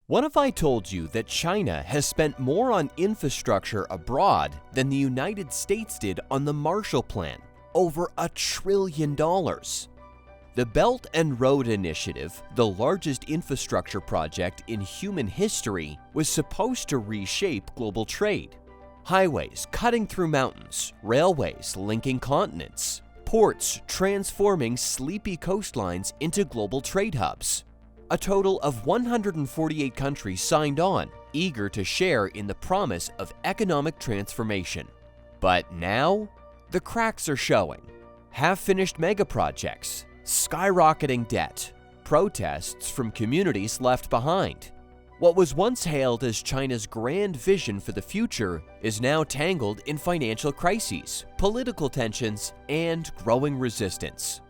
What if I told you that China has spent more on infrastructure abroad than the United States did on the Marshall Plan? Over $1 trillion. The Belt and Road Initiative, the largest infrastructure project in human history, was supposed to reshape global trade. Highways cutting through mountains, railways linking continents, ports transforming sleepy coastlines into global trade hubs. A total of 148 countries signed on, eager to share in the promise of economic transformation. But now, the cracks are showing. Half-finished megaprojects, skyrocketing debt, protests from communities left behind. What was once hailed as China's grand vision for the future is now tangled in financial crises, political tensions, and growing resistance.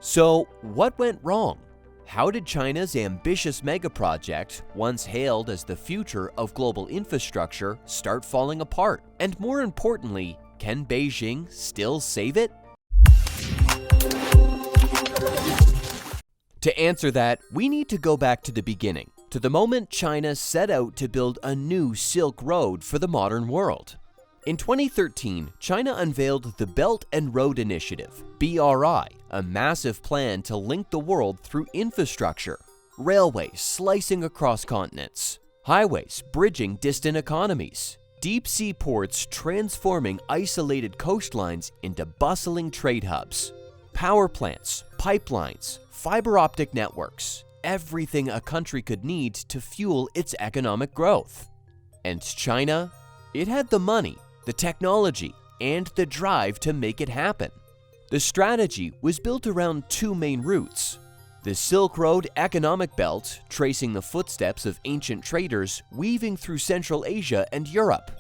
So, what went wrong? How did China's ambitious megaproject, once hailed as the future of global infrastructure, start falling apart? And more importantly, can Beijing still save it? To answer that, we need to go back to the beginning, to the moment China set out to build a new Silk Road for the modern world. In 2013, China unveiled the Belt and Road Initiative, BRI, a massive plan to link the world through infrastructure. Railways slicing across continents, highways bridging distant economies, deep-sea ports transforming isolated coastlines into bustling trade hubs, power plants, pipelines, fiber optic networks, everything a country could need to fuel its economic growth. And China? It had the money, the technology, and the drive to make it happen. The strategy was built around two main routes: the Silk Road economic belt, tracing the footsteps of ancient traders weaving through Central Asia and Europe,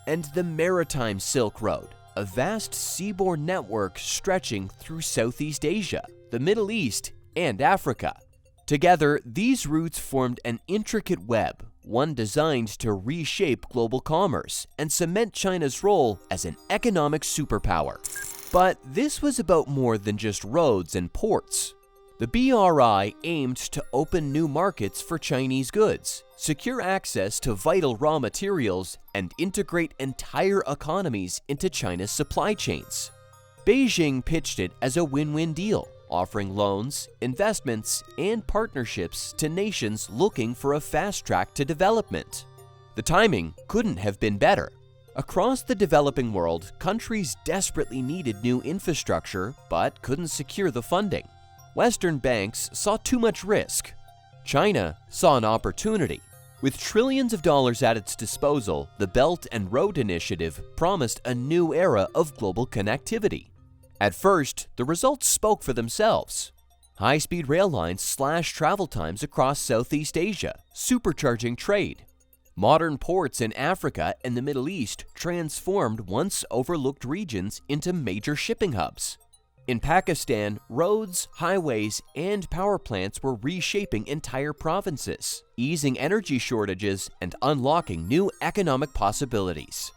and the Maritime Silk Road, a vast seaborne network stretching through Southeast Asia, the Middle East, and Africa. Together, these routes formed an intricate web, one designed to reshape global commerce and cement China's role as an economic superpower. But this was about more than just roads and ports. The BRI aimed to open new markets for Chinese goods, secure access to vital raw materials, and integrate entire economies into China's supply chains. Beijing pitched it as a win-win deal, offering loans, investments, and partnerships to nations looking for a fast track to development. The timing couldn't have been better. Across the developing world, countries desperately needed new infrastructure but couldn't secure the funding. Western banks saw too much risk. China saw an opportunity. With trillions of dollars at its disposal, the Belt and Road Initiative promised a new era of global connectivity. At first, the results spoke for themselves. High-speed rail lines slashed travel times across Southeast Asia, supercharging trade. Modern ports in Africa and the Middle East transformed once overlooked regions into major shipping hubs. In Pakistan, roads, highways, and power plants were reshaping entire provinces, easing energy shortages and unlocking new economic possibilities.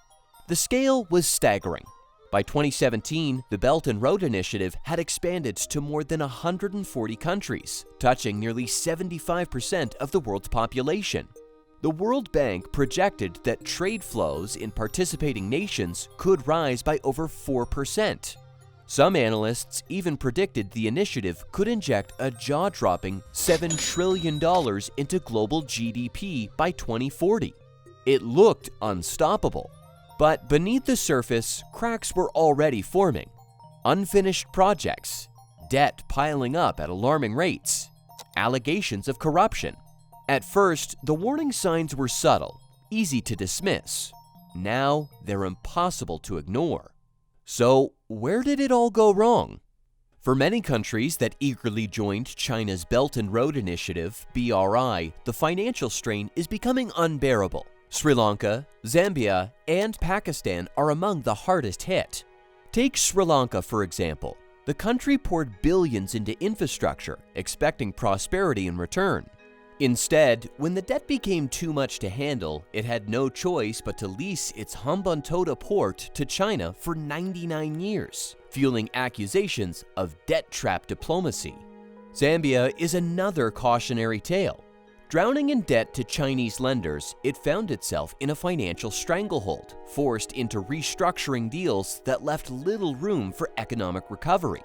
The scale was staggering. By 2017, the Belt and Road Initiative had expanded to more than 140 countries, touching nearly 75% of the world's population. The World Bank projected that trade flows in participating nations could rise by over 4%. Some analysts even predicted the initiative could inject a jaw-dropping $7 trillion into global GDP by 2040. It looked unstoppable. But beneath the surface, cracks were already forming. Unfinished projects, debt piling up at alarming rates, allegations of corruption. At first, the warning signs were subtle, easy to dismiss. Now, they're impossible to ignore. So, where did it all go wrong? For many countries that eagerly joined China's Belt and Road Initiative, BRI, the financial strain is becoming unbearable. Sri Lanka, Zambia, and Pakistan are among the hardest hit. Take Sri Lanka, for example. The country poured billions into infrastructure, expecting prosperity in return. Instead, when the debt became too much to handle, it had no choice but to lease its Hambantota port to China for 99 years, fueling accusations of debt trap diplomacy. Zambia is another cautionary tale. Drowning in debt to Chinese lenders, it found itself in a financial stranglehold, forced into restructuring deals that left little room for economic recovery.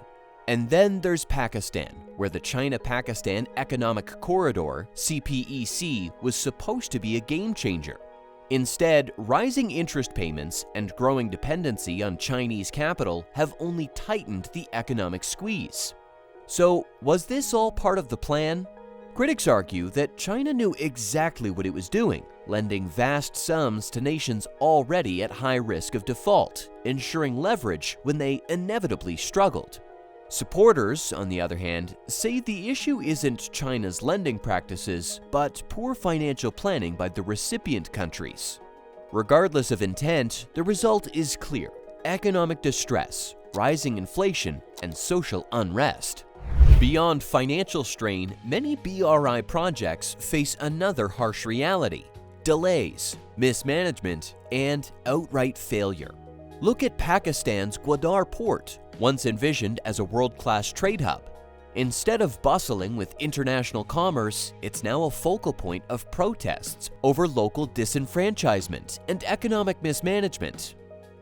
And then there's Pakistan, where the China-Pakistan Economic Corridor, CPEC, was supposed to be a game changer. Instead, rising interest payments and growing dependency on Chinese capital have only tightened the economic squeeze. So, was this all part of the plan? Critics argue that China knew exactly what it was doing, lending vast sums to nations already at high risk of default, ensuring leverage when they inevitably struggled. Supporters, on the other hand, say the issue isn't China's lending practices, but poor financial planning by the recipient countries. Regardless of intent, the result is clear: economic distress, rising inflation, and social unrest. Beyond financial strain, many BRI projects face another harsh reality: delays, mismanagement, and outright failure. Look at Pakistan's Gwadar port, once envisioned as a world-class trade hub. Instead of bustling with international commerce, it's now a focal point of protests over local disenfranchisement and economic mismanagement.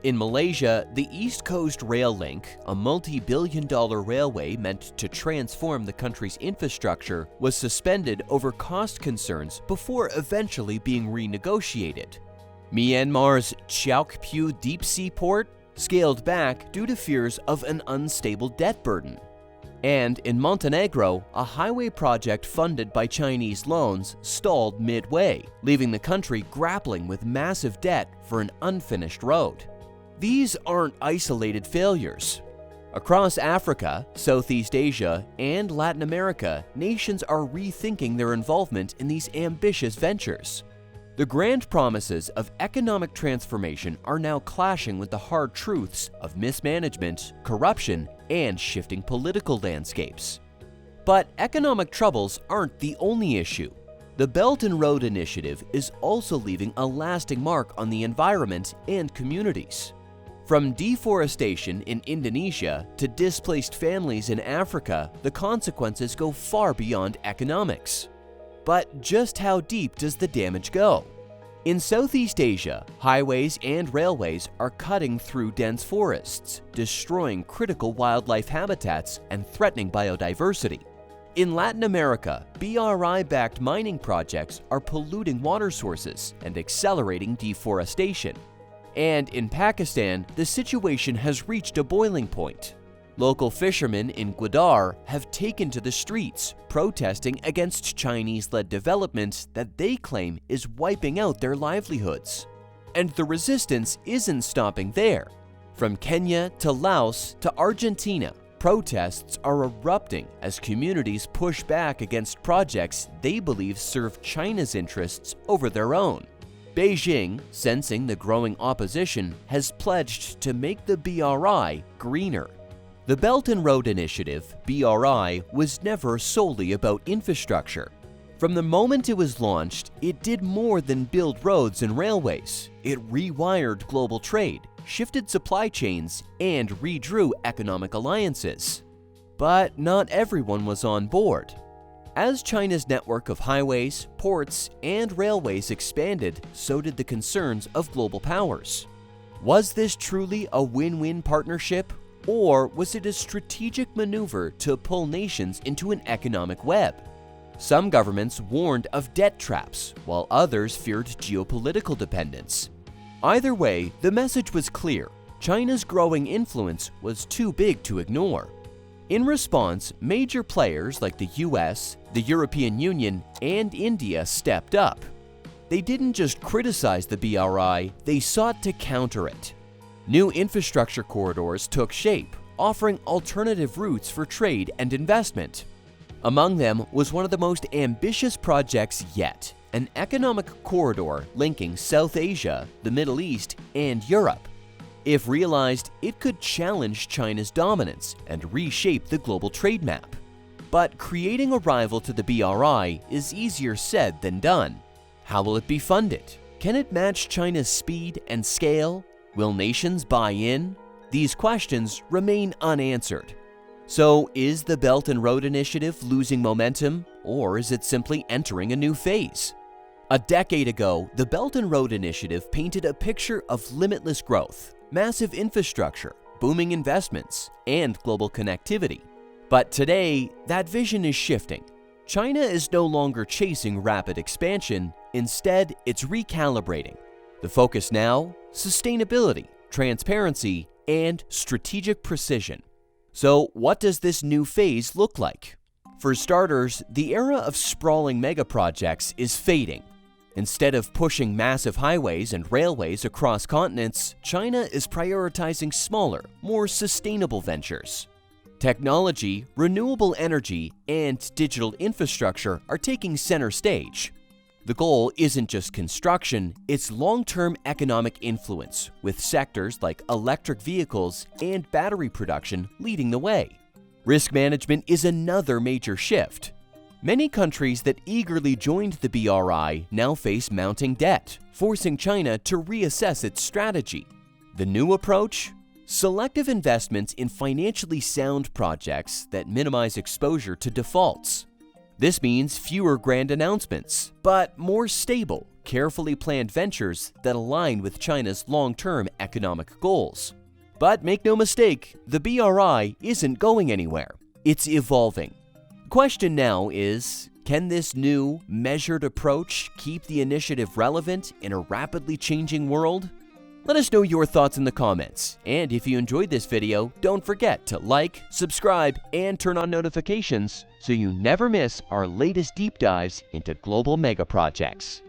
In Malaysia, the East Coast Rail Link, a multi-billion-dollar railway meant to transform the country's infrastructure, was suspended over cost concerns before eventually being renegotiated. Myanmar's Chao Phraya deep-sea port scaled back due to fears of an unstable debt burden. And in Montenegro, a highway project funded by Chinese loans stalled midway, leaving the country grappling with massive debt for an unfinished road. These aren't isolated failures. Across Africa, Southeast Asia, and Latin America, nations are rethinking their involvement in these ambitious ventures. The grand promises of economic transformation are now clashing with the hard truths of mismanagement, corruption, and shifting political landscapes. But economic troubles aren't the only issue. The Belt and Road Initiative is also leaving a lasting mark on the environment and communities. From deforestation in Indonesia to displaced families in Africa, the consequences go far beyond economics. But just how deep does the damage go? In Southeast Asia, highways and railways are cutting through dense forests, destroying critical wildlife habitats and threatening biodiversity. In Latin America, BRI-backed mining projects are polluting water sources and accelerating deforestation. And in Pakistan, the situation has reached a boiling point. Local fishermen in Gwadar have taken to the streets, protesting against Chinese-led development that they claim is wiping out their livelihoods. And the resistance isn't stopping there. From Kenya to Laos to Argentina, protests are erupting as communities push back against projects they believe serve China's interests over their own. Beijing, sensing the growing opposition, has pledged to make the BRI greener. The Belt and Road Initiative, BRI, was never solely about infrastructure. From the moment it was launched, it did more than build roads and railways. It rewired global trade, shifted supply chains, and redrew economic alliances. But not everyone was on board. As China's network of highways, ports, and railways expanded, so did the concerns of global powers. Was this truly a win-win partnership, or was it a strategic maneuver to pull nations into an economic web? Some governments warned of debt traps, while others feared geopolitical dependence. Either way, the message was clear: China's growing influence was too big to ignore. In response, major players like the US, the European Union, and India stepped up. They didn't just criticize the BRI, they sought to counter it. New infrastructure corridors took shape, offering alternative routes for trade and investment. Among them was one of the most ambitious projects yet, an economic corridor linking South Asia, the Middle East, and Europe. If realized, it could challenge China's dominance and reshape the global trade map. But creating a rival to the BRI is easier said than done. How will it be funded? Can it match China's speed and scale? Will nations buy in? These questions remain unanswered. So, is the Belt and Road Initiative losing momentum, or is it simply entering a new phase? A decade ago, the Belt and Road Initiative painted a picture of limitless growth, massive infrastructure, booming investments, and global connectivity. But today, that vision is shifting. China is no longer chasing rapid expansion, instead, it's recalibrating. The focus now? Sustainability, transparency, and strategic precision. So, what does this new phase look like? For starters, the era of sprawling megaprojects is fading. Instead of pushing massive highways and railways across continents, China is prioritizing smaller, more sustainable ventures. Technology, renewable energy, and digital infrastructure are taking center stage. The goal isn't just construction, it's long-term economic influence, with sectors like electric vehicles and battery production leading the way. Risk management is another major shift. Many countries that eagerly joined the BRI now face mounting debt, forcing China to reassess its strategy. The new approach? Selective investments in financially sound projects that minimize exposure to defaults. This means fewer grand announcements, but more stable, carefully planned ventures that align with China's long-term economic goals. But make no mistake, the BRI isn't going anywhere. It's evolving. The question now is, can this new, measured approach keep the initiative relevant in a rapidly changing world? Let us know your thoughts in the comments, and if you enjoyed this video, don't forget to like, subscribe, and turn on notifications so you never miss our latest deep dives into global megaprojects.